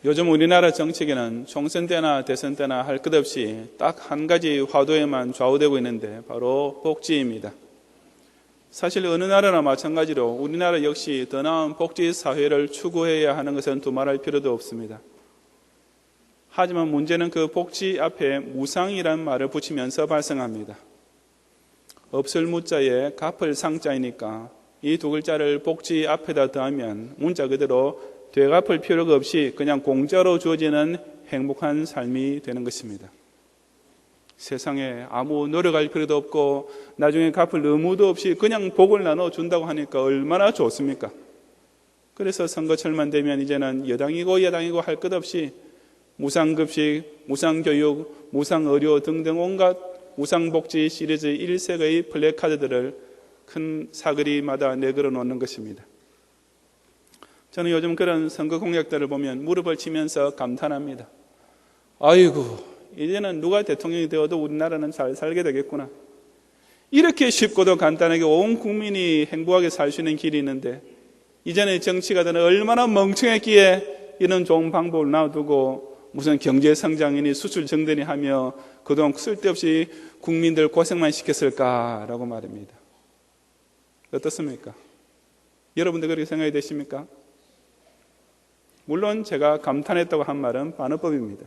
요즘 우리나라 정치계는 총선 때나 대선 때나 할 것 없이 딱 한 가지 화두에만 좌우되고 있는데 바로 복지입니다. 사실 어느 나라나 마찬가지로 우리나라 역시 더 나은 복지 사회를 추구해야 하는 것은 두말할 필요도 없습니다. 하지만 문제는 그 복지 앞에 무상이란 말을 붙이면서 발생합니다. 없을 무자에 갚을 상자이니까 이 두 글자를 복지 앞에다 더하면 문자 그대로 되갚을 필요가 없이 그냥 공짜로 주어지는 행복한 삶이 되는 것입니다. 세상에 아무 노력할 필요도 없고 나중에 갚을 의무도 없이 그냥 복을 나눠준다고 하니까 얼마나 좋습니까? 그래서 선거철만 되면 이제는 여당이고 야당이고 할 것 없이 무상급식, 무상교육, 무상의료 등등 온갖 무상복지 시리즈 1색의 플래카드들을 큰 사거리마다 내걸어 놓는 것입니다. 저는 요즘 그런 선거 공약들을 보면 무릎을 치면서 감탄합니다. 아이고, 이제는 누가 대통령이 되어도 우리나라는 잘 살게 되겠구나. 이렇게 쉽고도 간단하게 온 국민이 행복하게 살 수 있는 길이 있는데 이전에 정치가들은 얼마나 멍청했기에 이런 좋은 방법을 놔두고 무슨 경제성장이니 수출 정전이 하며 그동안 쓸데없이 국민들 고생만 시켰을까라고 말입니다. 어떻습니까? 여러분들 그렇게 생각이 되십니까? 물론 제가 감탄했다고 한 말은 반어법입니다.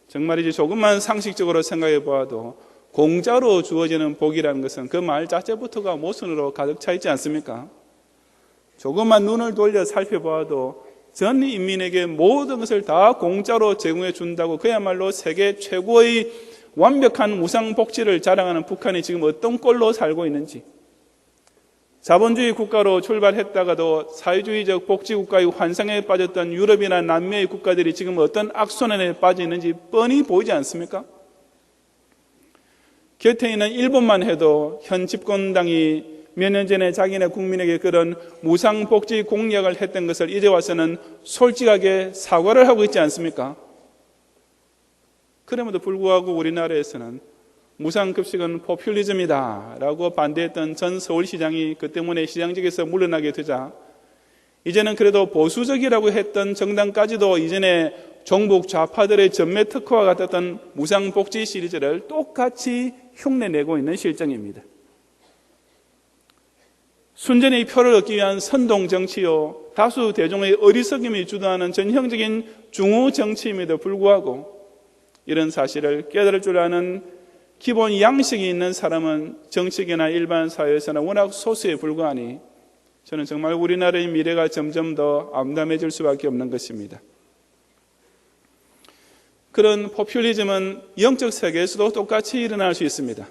정말이지 조금만 상식적으로 생각해 보아도 공짜로 주어지는 복이라는 것은 그 말 자체부터가 모순으로 가득 차 있지 않습니까? 조금만 눈을 돌려 살펴보아도 전 인민에게 모든 것을 다 공짜로 제공해 준다고 그야말로 세계 최고의 완벽한 무상복지를 자랑하는 북한이 지금 어떤 꼴로 살고 있는지, 자본주의 국가로 출발했다가도 사회주의적 복지국가의 환상에 빠졌던 유럽이나 남미의 국가들이 지금 어떤 악순환에 빠져 있는지 뻔히 보이지 않습니까? 곁에 있는 일본만 해도 현 집권당이 몇 년 전에 자기네 국민에게 그런 무상복지 공약을 했던 것을 이제 와서는 솔직하게 사과를 하고 있지 않습니까? 그럼에도 불구하고 우리나라에서는 무상급식은 포퓰리즘이다 라고 반대했던 전 서울시장이 그 때문에 시장직에서 물러나게 되자 이제는 그래도 보수적이라고 했던 정당까지도 이전에 종북 좌파들의 전매 특허와 같았던 무상복지 시리즈를 똑같이 흉내내고 있는 실정입니다. 순전히 표를 얻기 위한 선동정치요, 다수 대중의 어리석임이 주도하는 전형적인 중우 정치임에도 불구하고 이런 사실을 깨달을 줄 아는 기본 양식이 있는 사람은 정치계나 일반 사회에서는 워낙 소수에 불과하니 저는 정말 우리나라의 미래가 점점 더 암담해질 수밖에 없는 것입니다. 그런 포퓰리즘은 영적 세계에서도 똑같이 일어날 수 있습니다.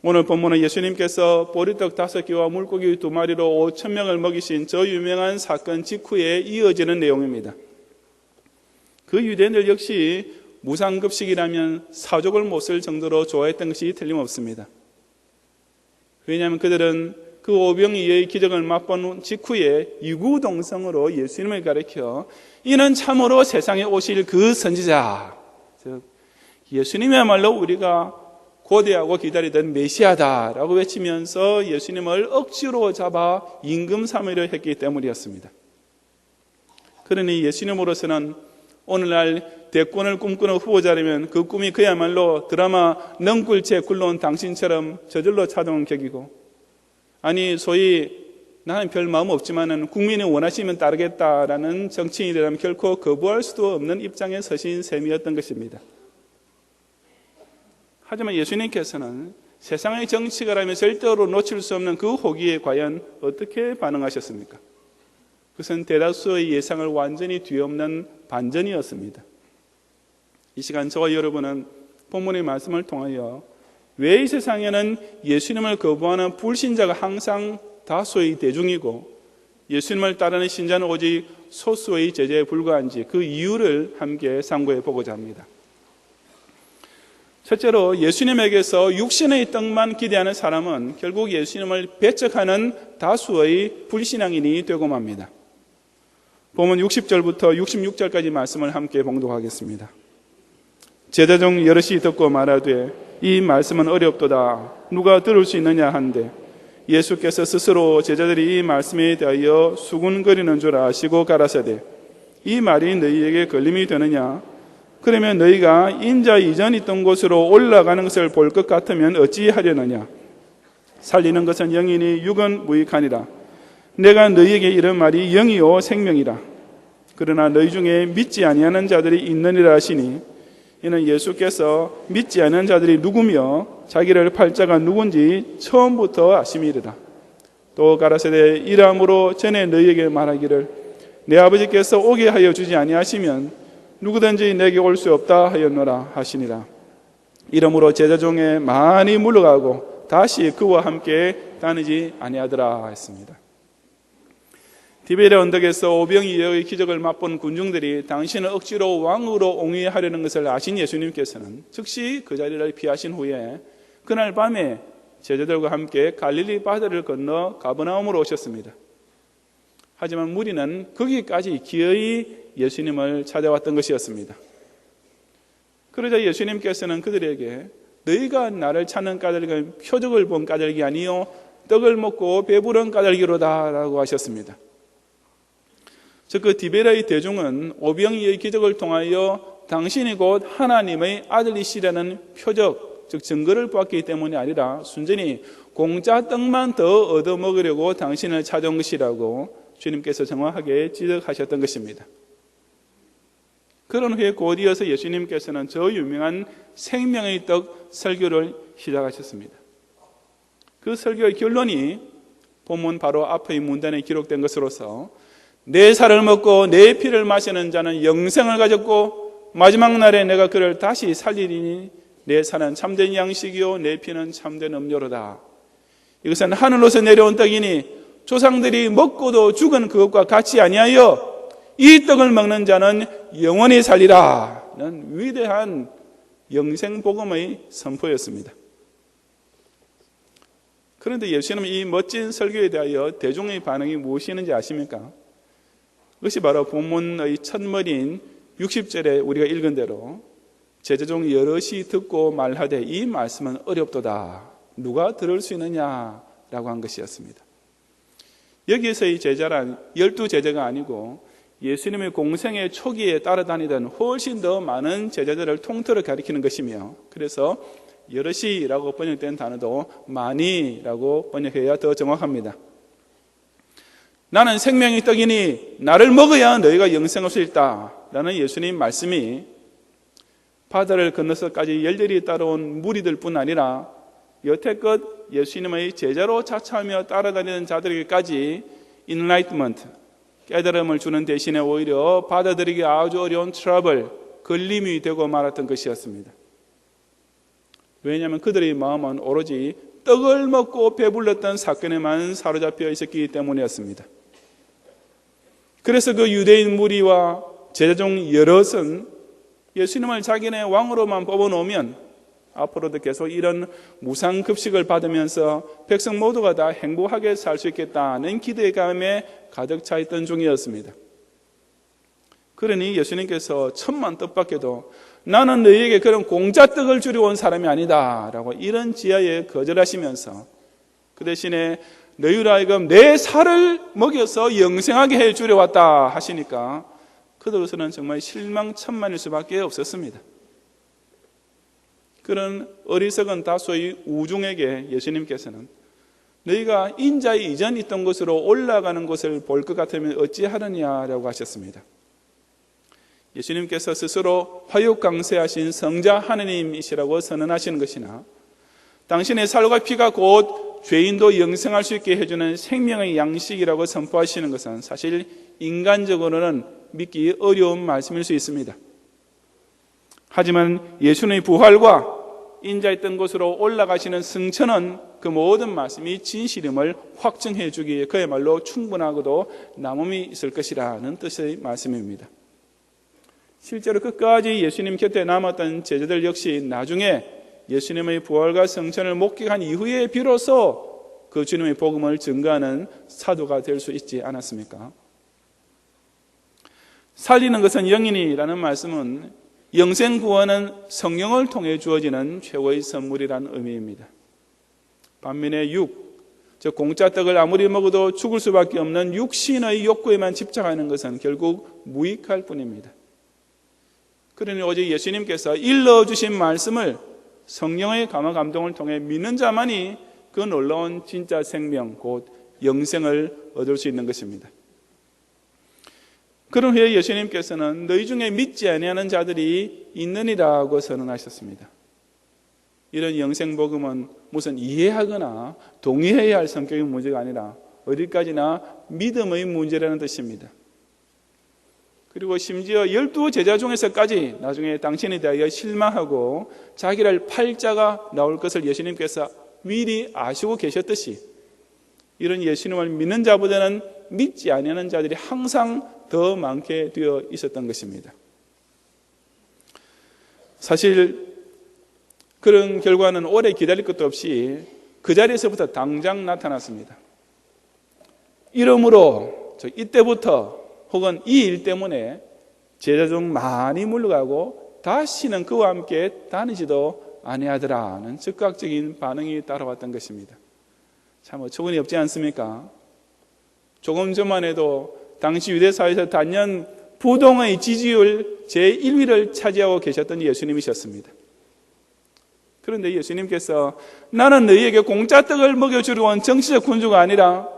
오늘 본문은 예수님께서 보리떡 5개와 물고기 2마리로 5,000명을 먹이신 저 유명한 사건 직후에 이어지는 내용입니다. 그 유대인들 역시 무상급식이라면 사족을 못 쓸 정도로 좋아했던 것이 틀림없습니다. 왜냐하면 그들은 그 오병이어의 기적을 맛본 직후에 유구동성으로 예수님을 가리켜 이는 참으로 세상에 오실 그 선지자, 즉 예수님이야말로 우리가 고대하고 기다리던 메시아다라고 외치면서 예수님을 억지로 잡아 임금삼위를 했기 때문이었습니다. 그러니 예수님으로서는 오늘날 대권을 꿈꾸는 후보자라면 그 꿈이 그야말로 드라마 넝굴째 굴러온 당신처럼 저절로 찾아온 격이고, 아니 소위 나는 별 마음 없지만은 국민이 원하시면 따르겠다라는 정치인이라면 결코 거부할 수도 없는 입장에 서신 셈이었던 것입니다. 하지만 예수님께서는 세상의 정치가라면 절대로 놓칠 수 없는 그 호기에 과연 어떻게 반응하셨습니까? 그것은 대다수의 예상을 완전히 뒤엎는 반전이었습니다. 이 시간 저와 여러분은 본문의 말씀을 통하여 왜 이 세상에는 예수님을 거부하는 불신자가 항상 다수의 대중이고 예수님을 따르는 신자는 오직 소수의 제자에 불과한지 그 이유를 함께 상고해 보고자 합니다. 첫째로 예수님에게서 육신의 떡만 기대하는 사람은 결국 예수님을 배척하는 다수의 불신앙인이 되고 맙니다. 본문 60절부터 66절까지 말씀을 함께 봉독하겠습니다. 제자 중 여럿이 듣고 말하되 이 말씀은 어렵도다 누가 들을 수 있느냐 한데 예수께서 스스로 제자들이 이 말씀에 대하여 수군거리는 줄 아시고 가라사대 이 말이 너희에게 걸림이 되느냐? 그러면 너희가 인자 이전 있던 곳으로 올라가는 것을 볼 것 같으면 어찌하려느냐? 살리는 것은 영이니 육은 무익하니라. 내가 너희에게 이런 말이 영이요 생명이라. 그러나 너희 중에 믿지 아니하는 자들이 있느니라 하시니, 이는 예수께서 믿지 않는 자들이 누구며 자기를 팔 자가 누군지 처음부터 아심이리라. 또 가라사대 이러함으로 전에 너희에게 말하기를 내 아버지께서 오게 하여 주지 아니하시면 누구든지 내게 올 수 없다 하였노라 하시니라. 이러므로 제자 중에 많이 물러가고 다시 그와 함께 다니지 아니하더라 했습니다. 디베레 언덕에서 오병이어의 기적을 맛본 군중들이 당신을 억지로 왕으로 옹위하려는 것을 아신 예수님께서는 즉시 그 자리를 피하신 후에 그날 밤에 제자들과 함께 갈릴리 바다를 건너 가버나움으로 오셨습니다. 하지만 무리는 거기까지 기어이 예수님을 찾아왔던 것이었습니다. 그러자 예수님께서는 그들에게 너희가 나를 찾는 까닭은 표적을 본 까닭이 아니요 떡을 먹고 배부른 까닭이로다 라고 하셨습니다. 즉 그 디베레의 대중은 오병이의 기적을 통하여 당신이 곧 하나님의 아들이시라는 표적, 즉 증거를 보았기 때문이 아니라 순전히 공짜 떡만 더 얻어먹으려고 당신을 찾아온 것이라고 주님께서 정확하게 지적하셨던 것입니다. 그런 후에 곧 이어서 예수님께서는 저 유명한 생명의 떡 설교를 시작하셨습니다. 그 설교의 결론이 본문 바로 앞의 문단에 기록된 것으로서 내 살을 먹고 내 피를 마시는 자는 영생을 가졌고 마지막 날에 내가 그를 다시 살리리니 내 살은 참된 양식이요 내 피는 참된 음료로다. 이것은 하늘로서 내려온 떡이니 조상들이 먹고도 죽은 그것과 같이 아니하여 이 떡을 먹는 자는 영원히 살리라는 위대한 영생복음의 선포였습니다. 그런데 예수님은 이 멋진 설교에 대하여 대중의 반응이 무엇이었는지 아십니까? 그것이 바로 본문의 첫머리인 60절에 우리가 읽은 대로 제자 중 여럿이 듣고 말하되 이 말씀은 어렵도다. 누가 들을 수 있느냐라고 한 것이었습니다. 여기에서의 제자란 12제자가 아니고 예수님의 공생의 초기에 따라다니던 훨씬 더 많은 제자들을 통틀어 가리키는 것이며 그래서 여럿이라고 번역된 단어도 많이라고 번역해야 더 정확합니다. 나는 생명의 떡이니 나를 먹어야 너희가 영생할 수 있다 라는 예수님 말씀이 바다를 건너서까지 열렬히 따라온 무리들 뿐 아니라 여태껏 예수님의 제자로 자처하며 따라다니는 자들에게까지 인라이트먼트, 깨달음을 주는 대신에 오히려 받아들이기 아주 어려운 트러블, 걸림이 되고 말았던 것이었습니다. 왜냐하면 그들의 마음은 오로지 떡을 먹고 배불렀던 사건에만 사로잡혀 있었기 때문이었습니다. 그래서 그 유대인 무리와 제자 중 여럿은 예수님을 자기네 왕으로만 뽑아놓으면 앞으로도 계속 이런 무상급식을 받으면서 백성 모두가 다 행복하게 살 수 있겠다는 기대감에 가득 차 있던 중이었습니다. 그러니 예수님께서 천만 뜻밖에도 나는 너희에게 그런 공짜 떡을 주려 온 사람이 아니다 라고 이런 지하에 거절하시면서 그 대신에 너희로 하여금 내 살을 먹여서 영생하게 해주려 왔다 하시니까 그들로서는 정말 실망천만일 수밖에 없었습니다. 그런 어리석은 다소의 우중에게 예수님께서는 너희가 인자의 이전 있던 곳으로 올라가는 것을 볼 것 같으면 어찌하느냐라고 하셨습니다. 예수님께서 스스로 화육강세하신 성자 하느님이시라고 선언하시는 것이나 당신의 살과 피가 곧 죄인도 영생할 수 있게 해주는 생명의 양식이라고 선포하시는 것은 사실 인간적으로는 믿기 어려운 말씀일 수 있습니다. 하지만 예수님의 부활과 인자했던 곳으로 올라가시는 승천은 그 모든 말씀이 진실임을 확증해 주기에 그야말로 충분하고도 남음이 있을 것이라는 뜻의 말씀입니다. 실제로 끝까지 예수님 곁에 남았던 제자들 역시 나중에 예수님의 부활과 승천을 목격한 이후에 비로소 그 주님의 복음을 증거하는 사도가 될 수 있지 않았습니까? 살리는 것은 영이니라는 말씀은 영생 구원은 성령을 통해 주어지는 최고의 선물이라는 의미입니다. 반면에 육, 저 공짜 떡을 아무리 먹어도 죽을 수밖에 없는 육신의 욕구에만 집착하는 것은 결국 무익할 뿐입니다. 그러니 오직 예수님께서 일러주신 말씀을 성령의 감화 감동을 통해 믿는 자만이 그 놀라운 진짜 생명, 곧 영생을 얻을 수 있는 것입니다. 그런 후에 예수님께서는 너희 중에 믿지 아니하는 자들이 있느니라고 선언하셨습니다. 이런 영생복음은 무슨 이해하거나 동의해야 할 성격의 문제가 아니라 어디까지나 믿음의 문제라는 뜻입니다. 그리고 심지어 12 제자 중에서까지 나중에 당신에 대하여 실망하고 자기를 팔 자가 나올 것을 예수님께서 미리 아시고 계셨듯이 이런 예수님을 믿는 자보다는 믿지 아니하는 자들이 항상 더 많게 되어 있었던 것입니다. 사실 그런 결과는 오래 기다릴 것도 없이 그 자리에서부터 당장 나타났습니다. 이러므로 이때부터 혹은 이 일 때문에 제자 중 많이 물러가고 다시는 그와 함께 다니지도 아니하더라는 즉각적인 반응이 따라왔던 것입니다. 참 어처구니 없지 않습니까? 조금 전만 해도 당시 유대사회에서 단연 부동의 지지율 제1위를 차지하고 계셨던 예수님이셨습니다. 그런데 예수님께서 나는 너희에게 공짜 떡을 먹여주려고 온 정치적 군주가 아니라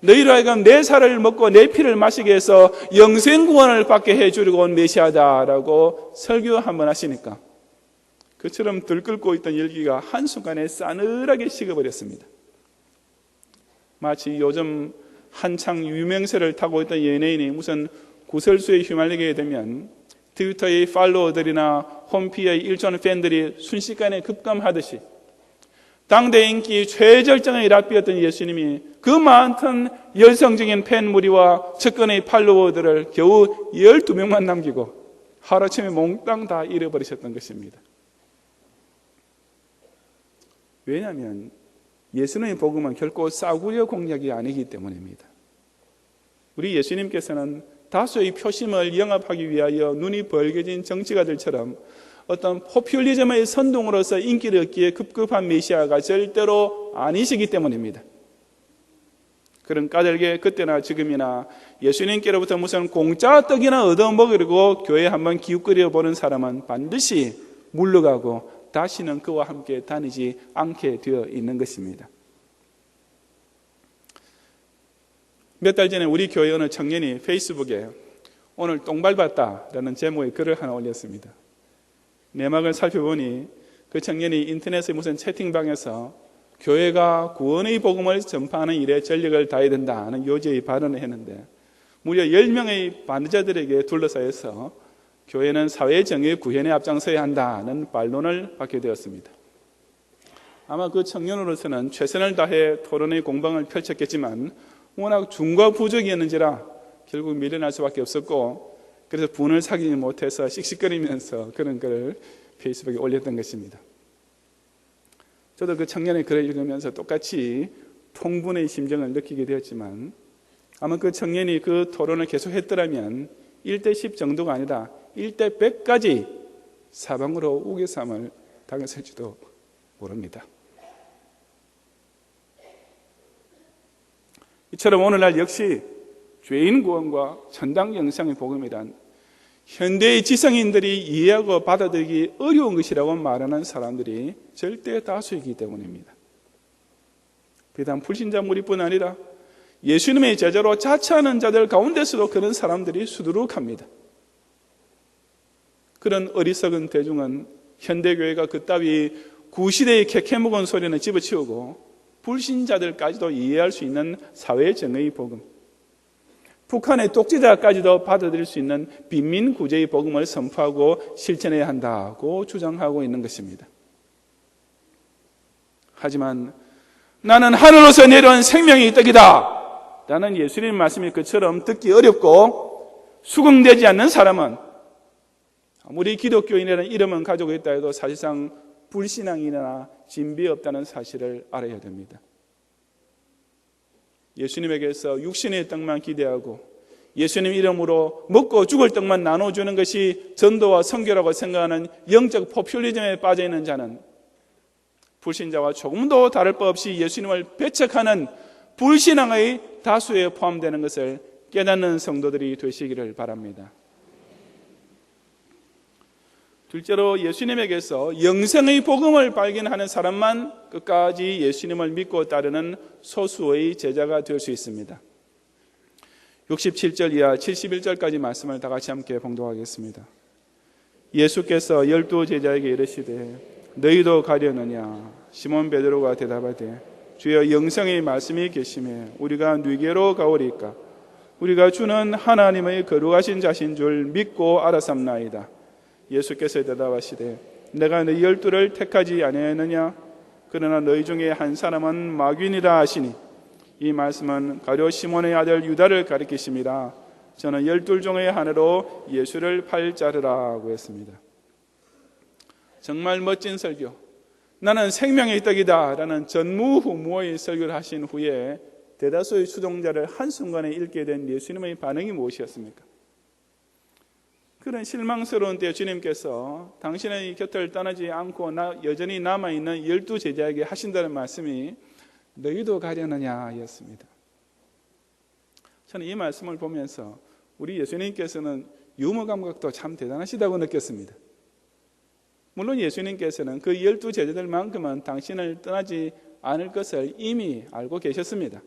너희로 하여금 내 살을 먹고 내 피를 마시게 해서 영생구원을 받게 해주려고 온 메시아다라고 설교 한번 하시니까 그처럼 들끓고 있던 열기가 한순간에 싸늘하게 식어버렸습니다. 마치 요즘 한창 유명세를 타고 있던 연예인이 무슨 구설수에 휘말리게 되면 트위터의 팔로워들이나 홈피의 일촌 팬들이 순식간에 급감하듯이 당대 인기 최절정의 랍비였던 예수님이 그 많던 열성적인 팬 무리와 측근의 팔로워들을 겨우 12명만 남기고 하루아침에 몽땅 다 잃어버리셨던 것입니다. 왜냐하면 예수님의 복음은 결코 싸구려 공약이 아니기 때문입니다. 우리 예수님께서는 다수의 표심을 영합하기 위하여 눈이 벌게진 정치가들처럼 어떤 포퓰리즘의 선동으로서 인기를 얻기에 급급한 메시아가 절대로 아니시기 때문입니다. 그런 까닭에 그때나 지금이나 예수님께로부터 무슨 공짜 떡이나 얻어먹으려고 교회에 한번 기웃거려 보는 사람은 반드시 물러가고 다시는 그와 함께 다니지 않게 되어 있는 것입니다. 몇 달 전에 우리 교회 어느 청년이 페이스북에 오늘 똥 밟았다라는 제목의 글을 하나 올렸습니다. 내막을 살펴보니 그 청년이 인터넷의 무슨 채팅방에서 교회가 구원의 복음을 전파하는 일에 전력을 다해야 된다는 요지의 발언을 했는데 무려 10명의 반대자들에게 둘러싸여서 교회는 사회 정의 구현에 앞장서야 한다는 반론을 받게 되었습니다. 아마 그 청년으로서는 최선을 다해 토론의 공방을 펼쳤겠지만 워낙 중과 부족이었는지라 결국 밀려날 수밖에 없었고 그래서 분을 사귀지 못해서 씩씩거리면서 그런 글을 페이스북에 올렸던 것입니다. 저도 그 청년의 글을 읽으면서 똑같이 통분의 심정을 느끼게 되었지만 아마 그 청년이 그 토론을 계속했더라면 1대10 정도가 아니라 1대100까지 사방으로 우겨쌈을 당했을지도 모릅니다. 이처럼 오늘날 역시 죄인 구원과 천당 영생의 복음이란 현대의 지성인들이 이해하고 받아들이기 어려운 것이라고 말하는 사람들이 절대 다수이기 때문입니다. 비단 불신자 무리뿐 아니라 예수님의 제자로 자처하는 자들 가운데서도 그런 사람들이 수두룩합니다. 그런 어리석은 대중은 현대교회가 그따위 구시대의 캐캐묵은 소리는 집어치우고 불신자들까지도 이해할 수 있는 사회정의의 복음, 북한의 독재자까지도 받아들일 수 있는 빈민구제의 복음을 선포하고 실천해야 한다고 주장하고 있는 것입니다. 하지만 나는 하늘로서 내려온 생명의 떡이다 라는 예수님 말씀이 그처럼 듣기 어렵고 수긍되지 않는 사람은 아무리 기독교인이라는 이름은 가지고 있다 해도 사실상 불신앙이나 진비 없다는 사실을 알아야 됩니다. 예수님에게서 육신의 떡만 기대하고 예수님 이름으로 먹고 죽을 떡만 나눠주는 것이 전도와 선교라고 생각하는 영적 포퓰리즘에 빠져있는 자는 불신자와 조금도 다를 바 없이 예수님을 배척하는 불신앙의 다수에 포함되는 것을 깨닫는 성도들이 되시기를 바랍니다. 둘째로 예수님에게서 영생의 복음을 발견하는 사람만 끝까지 예수님을 믿고 따르는 소수의 제자가 될 수 있습니다. 67절 이하 71절까지 말씀을 다 같이 함께 봉독하겠습니다. 예수께서 12 제자에게 이르시되 너희도 가려느냐? 시몬 베드로가 대답하되 주여 영생의 말씀이 계시매 우리가 누구에게로 가오리까? 우리가 주는 하나님의 거룩하신 자신 줄 믿고 알았삼나이다. 예수께서 대답하시되 내가 너희 12를 택하지 아니하였느냐? 그러나 너희 중에 한 사람은 마귀니라 하시니 이 말씀은 가룟 시몬의 아들 유다를 가리키심이라. 저는 12 중의 하나로 예수를 팔 자르라고 했습니다. 정말 멋진 설교, 나는 생명의 떡이다 라는 전무후무의 설교를 하신 후에 대다수의 수종자를 한순간에 읽게 된 예수님의 반응이 무엇이었습니까? 그런 실망스러운 때 주님께서 당신의 곁을 떠나지 않고 여전히 남아있는 12 제자에게 하신다는 말씀이 너희도 가려느냐 였습니다. 저는 이 말씀을 보면서 우리 예수님께서는 유머 감각도 참 대단하시다고 느꼈습니다. 물론 예수님께서는 그 12 제자들만큼은 당신을 떠나지 않을 것을 이미 알고 계셨습니다.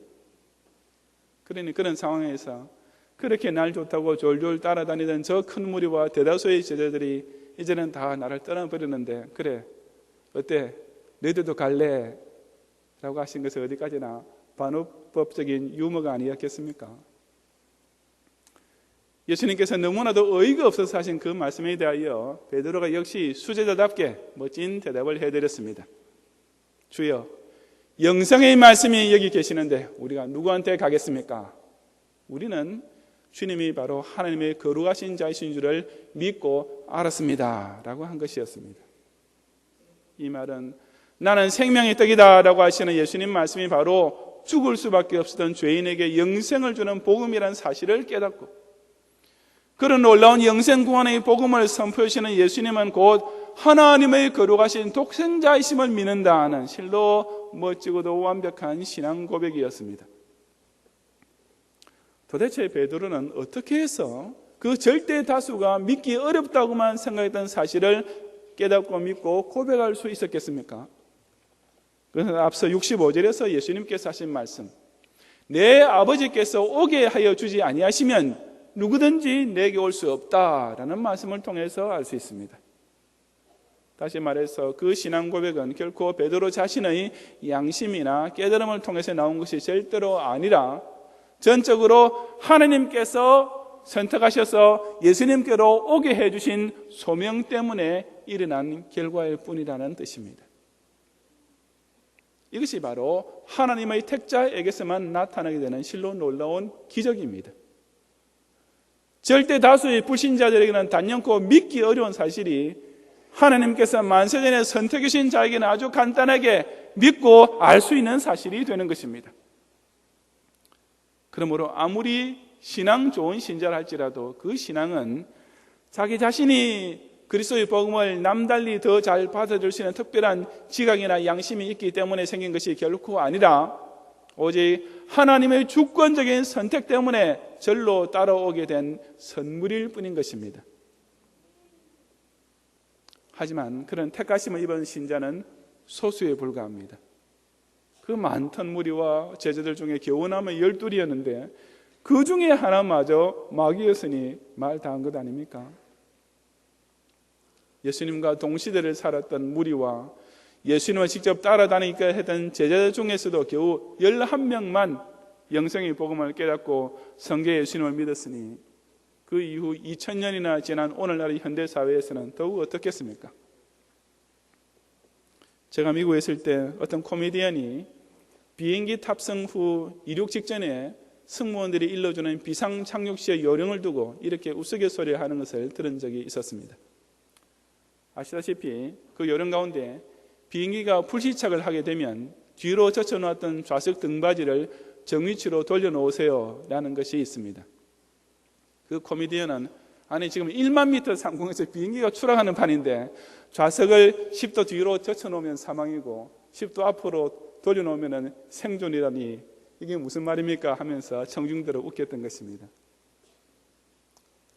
그러니 그런 상황에서 그렇게 날 좋다고 졸졸 따라다니던 저 큰 무리와 대다수의 제자들이 이제는 다 나를 떠나버리는데 그래 어때? 너희들도 갈래? 라고 하신 것은 어디까지나 반어법적인 유머가 아니었겠습니까? 예수님께서 너무나도 어이가 없어서 하신 그 말씀에 대하여 베드로가 역시 수제자답게 멋진 대답을 해드렸습니다. 주여, 영생의 말씀이 여기 계시는데 우리가 누구한테 가겠습니까? 우리는 주님이 바로 하나님의 거룩하신 자이신 줄을 믿고 알았습니다 라고 한 것이었습니다. 이 말은 나는 생명의 떡이다 라고 하시는 예수님 말씀이 바로 죽을 수밖에 없었던 죄인에게 영생을 주는 복음이라는 사실을 깨닫고 그런 놀라운 영생 구원의 복음을 선포하시는 예수님은 곧 하나님의 거룩하신 독생자이심을 믿는다 하는 실로 멋지고도 완벽한 신앙 고백이었습니다. 도대체 베드로는 어떻게 해서 그 절대 다수가 믿기 어렵다고만 생각했던 사실을 깨닫고 믿고 고백할 수 있었겠습니까? 그래서 앞서 65절에서 예수님께서 하신 말씀, 내 아버지께서 오게 하여 주지 아니하시면 누구든지 내게 올 수 없다라는 말씀을 통해서 알 수 있습니다. 다시 말해서 그 신앙 고백은 결코 베드로 자신의 양심이나 깨달음을 통해서 나온 것이 절대로 아니라 전적으로 하나님께서 선택하셔서 예수님께로 오게 해주신 소명 때문에 일어난 결과일 뿐이라는 뜻입니다. 이것이 바로 하나님의 택자에게서만 나타나게 되는 실로 놀라운 기적입니다. 절대 다수의 불신자들에게는 단연코 믿기 어려운 사실이 하나님께서 만세전에 선택하신 자에게는 아주 간단하게 믿고 알 수 있는 사실이 되는 것입니다. 그러므로 아무리 신앙 좋은 신자라 할지라도 그 신앙은 자기 자신이 그리스도의 복음을 남달리 더 잘 받아줄 수 있는 특별한 지각이나 양심이 있기 때문에 생긴 것이 결코 아니라 오직 하나님의 주권적인 선택 때문에 절로 따라오게 된 선물일 뿐인 것입니다. 하지만 그런 택하심을 입은 신자는 소수에 불과합니다. 그 많던 무리와 제자들 중에 겨우 남은 12이었는데 그 중에 하나마저 마귀였으니 말 다 한 것 아닙니까? 예수님과 동시대를 살았던 무리와 예수님을 직접 따라다니까 했던 제자들 중에서도 겨우 11명만 영생의 복음을 깨닫고 성경의 예수님을 믿었으니 그 이후 2000년이나 지난 오늘날의 현대사회에서는 더욱 어떻겠습니까? 제가 미국에 있을 때 어떤 코미디언이 비행기 탑승 후 이륙 직전에 승무원들이 일러주는 비상 착륙 시의 요령을 두고 이렇게 우스갯소리를 하는 것을 들은 적이 있었습니다. 아시다시피 그 요령 가운데 비행기가 불시착을 하게 되면 뒤로 젖혀놓았던 좌석 등받이를 정위치로 돌려놓으세요 라는 것이 있습니다. 그 코미디언은 아니 지금 1만 미터 상공에서 비행기가 추락하는 판인데 좌석을 10도 뒤로 젖혀놓으면 사망이고 10도 앞으로 돌려놓으면 생존이라니 이게 무슨 말입니까? 하면서 청중들을 웃겼던 것입니다.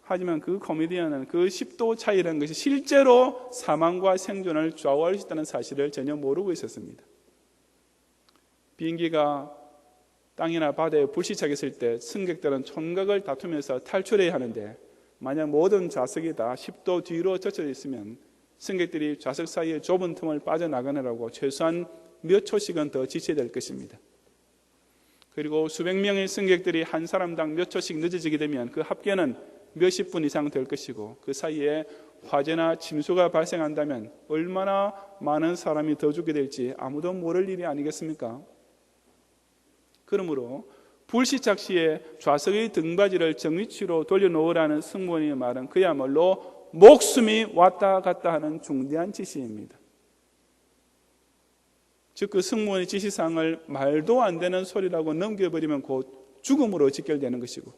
하지만 그 코미디언은 그 10도 차이라는 것이 실제로 사망과 생존을 좌우할 수 있다는 사실을 전혀 모르고 있었습니다. 비행기가 땅이나 바다에 불시착했을 때 승객들은 총각을 다투면서 탈출해야 하는데, 만약 모든 좌석이 다 10도 뒤로 젖혀 있으면 승객들이 좌석 사이에 좁은 틈을 빠져나가느라고 최소한 몇 초씩은 더 지체야 될 것입니다. 그리고 수백 명의 승객들이 한 사람당 몇 초씩 늦어지게 되면 그 합계는 몇십 분 이상 될 것이고, 그 사이에 화재나 침수가 발생한다면 얼마나 많은 사람이 더 죽게 될지 아무도 모를 일이 아니겠습니까? 그러므로 불시착 시에 좌석의 등받이를 정위치로 돌려놓으라는 승무원의 말은 그야말로 목숨이 왔다 갔다 하는 중대한 지시입니다. 즉 그 승무원의 지시사항을 말도 안 되는 소리라고 넘겨버리면 곧 죽음으로 직결되는 것이고,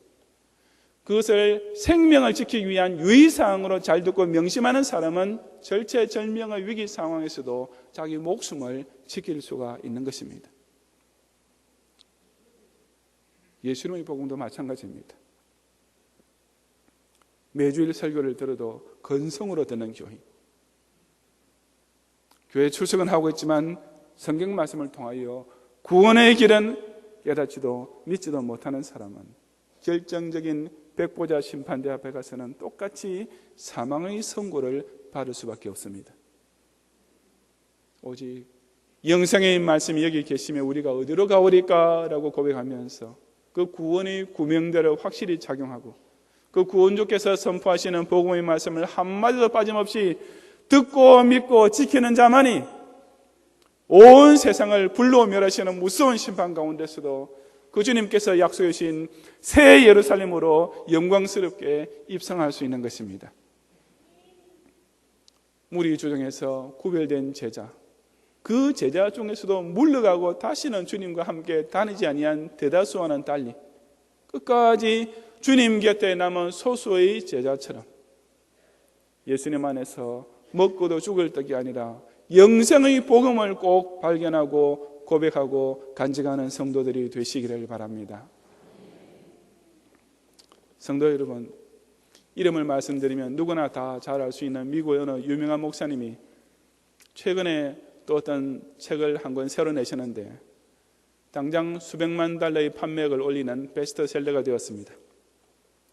그것을 생명을 지키기 위한 유의사항으로 잘 듣고 명심하는 사람은 절체절명의 위기 상황에서도 자기 목숨을 지킬 수가 있는 것입니다. 예수님의 복음도 마찬가지입니다. 매주일 설교를 들어도 건성으로 듣는 교인, 교회 출석은 하고 있지만 성경 말씀을 통하여 구원의 길은 깨닫지도 믿지도 못하는 사람은 결정적인 백보자 심판대 앞에 가서는 똑같이 사망의 선고를 받을 수밖에 없습니다. 오직 영생의 말씀이 여기 계시면 우리가 어디로 가오리까? 라고 고백하면서 그 구원의 구명대로 확실히 작용하고, 그 구원주께서 선포하시는 복음의 말씀을 한마디도 빠짐없이 듣고 믿고 지키는 자만이 온 세상을 불로 멸하시는 무서운 심판 가운데서도 그 주님께서 약속해 주신 새 예루살렘으로 영광스럽게 입성할 수 있는 것입니다. 무리 조정에서 구별된 제자, 그 제자 중에서도 물러가고 다시는 주님과 함께 다니지 아니한 대다수와는 달리 끝까지 주님 곁에 남은 소수의 제자처럼 예수님 안에서 먹고도 죽을 떡이 아니라 영생의 복음을 꼭 발견하고 고백하고 간직하는 성도들이 되시기를 바랍니다. 성도 여러분, 이름을 말씀드리면 누구나 다 잘 알 수 있는 미국의 어느 유명한 목사님이 최근에 또 어떤 책을 한 권 새로 내셨는데 당장 수백만 달러의 판매액을 올리는 베스트셀러가 되었습니다.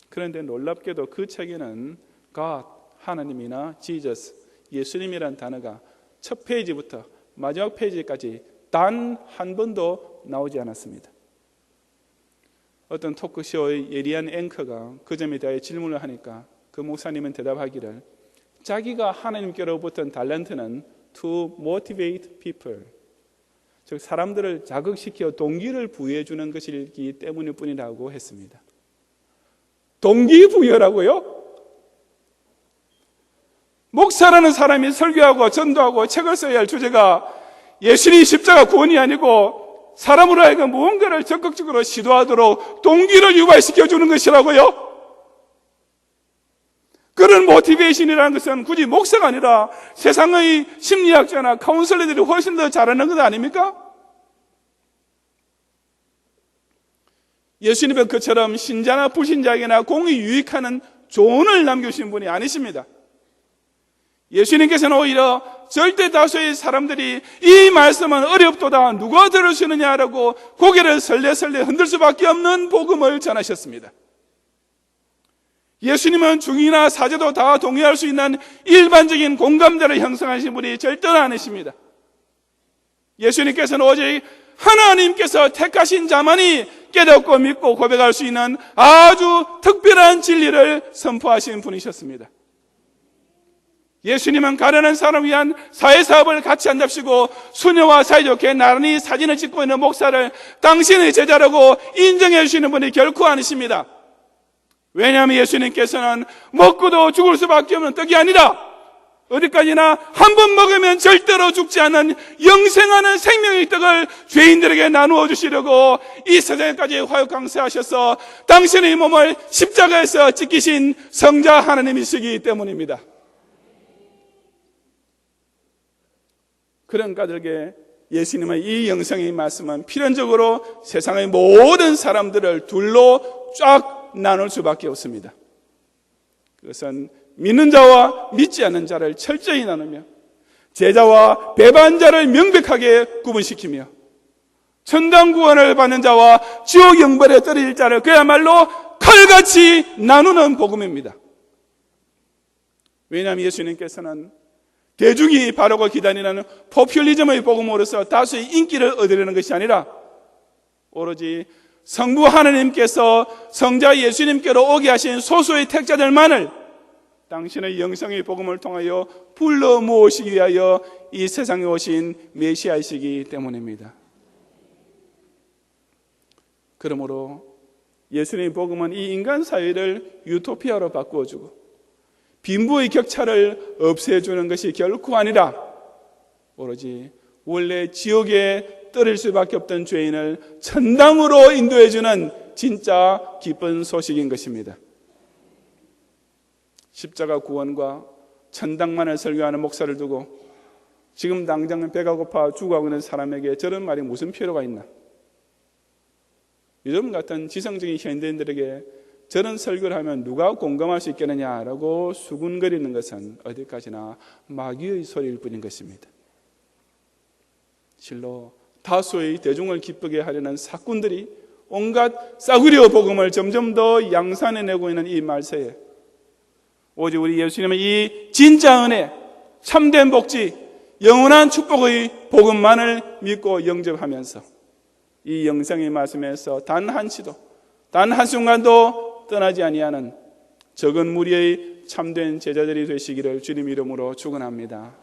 그런데 놀랍게도 그 책에는 God, 하나님이나 Jesus, 예수님이란 단어가 첫 페이지부터 마지막 페이지까지 단 한 번도 나오지 않았습니다. 어떤 토크쇼의 예리한 앵커가 그 점에 대해 질문을 하니까 그 목사님은 대답하기를, 자기가 하나님께로부터 달란트는 to motivate people, 즉 사람들을 자극시켜 동기를 부여해 주는 것이기 때문일 뿐이라고 했습니다. 동기부여라고요? 목사라는 사람이 설교하고 전도하고 책을 써야 할 주제가 예수님 십자가 구원이 아니고 사람으로 하여금 무언가를 적극적으로 시도하도록 동기를 유발시켜 주는 것이라고요? 그런 모티베이션이라는 것은 굳이 목사가 아니라 세상의 심리학자나 카운슬러들이 훨씬 더 잘하는 것 아닙니까? 예수님은 그처럼 신자나 불신자에게나 공히 유익하는 조언을 남겨주신 분이 아니십니다. 예수님께서는 오히려 절대 다수의 사람들이 이 말씀은 어렵도다, 누가 들으시느냐라고 고개를 설레설레 흔들 수밖에 없는 복음을 전하셨습니다. 예수님은 중이나 사제도 다 동의할 수 있는 일반적인 공감대를 형성하신 분이 절대로 아니십니다. 예수님께서는 오직 하나님께서 택하신 자만이 깨닫고 믿고 고백할 수 있는 아주 특별한 진리를 선포하신 분이셨습니다. 예수님은 가련한 사람을 위한 사회사업을 같이 안 잡시고 수녀와 사이좋게 나란히 사진을 찍고 있는 목사를 당신의 제자라고 인정해 주시는 분이 결코 아니십니다. 왜냐하면 예수님께서는 먹고도 죽을 수밖에 없는 떡이 아니라 어디까지나 한 번 먹으면 절대로 죽지 않는 영생하는 생명의 떡을 죄인들에게 나누어 주시려고 이 세상에까지 화육 강세하셔서 당신의 몸을 십자가에서 찢기신 성자 하나님이시기 때문입니다. 그런 까닭에 예수님의 이 영성의 말씀은 필연적으로 세상의 모든 사람들을 둘로 쫙 나눌 수밖에 없습니다. 그것은 믿는 자와 믿지 않는 자를 철저히 나누며 제자와 배반자를 명백하게 구분시키며 천당 구원을 받는 자와 지옥 영벌에 떨어질 자를 그야말로 칼같이 나누는 복음입니다. 왜냐하면 예수님께서는 대중이 바라고 기다리는 포퓰리즘의 복음으로서 다수의 인기를 얻으려는 것이 아니라 오로지 성부 하나님께서 성자 예수님께로 오게 하신 소수의 택자들만을 당신의 영성의 복음을 통하여 불러 모으시기 위하여 이 세상에 오신 메시아이시기 때문입니다. 그러므로 예수님의 복음은 이 인간 사회를 유토피아로 바꾸어주고 빈부의 격차를 없애주는 것이 결코 아니라 오로지 원래 지옥에 떨어질 수밖에 없던 죄인을 천당으로 인도해주는 진짜 기쁜 소식인 것입니다. 십자가 구원과 천당만을 설교하는 목사를 두고 지금 당장 배가 고파 죽어가고 있는 사람에게 저런 말이 무슨 필요가 있나? 요즘 같은 지성적인 현대인들에게 저런 설교를 하면 누가 공감할 수 있겠느냐라고 수군거리는 것은 어디까지나 마귀의 소리일 뿐인 것입니다. 실로 다수의 대중을 기쁘게 하려는 사꾼들이 온갖 싸구려 복음을 점점 더 양산해내고 있는 이 말세에 오직 우리 예수님의 이 진짜 은혜, 참된 복지, 영원한 축복의 복음만을 믿고 영접하면서 이 영성의 말씀에서 단 한시도, 단 한순간도 떠나지 아니하는 적은 무리의 참된 제자들이 되시기를 주님 이름으로 축원합니다.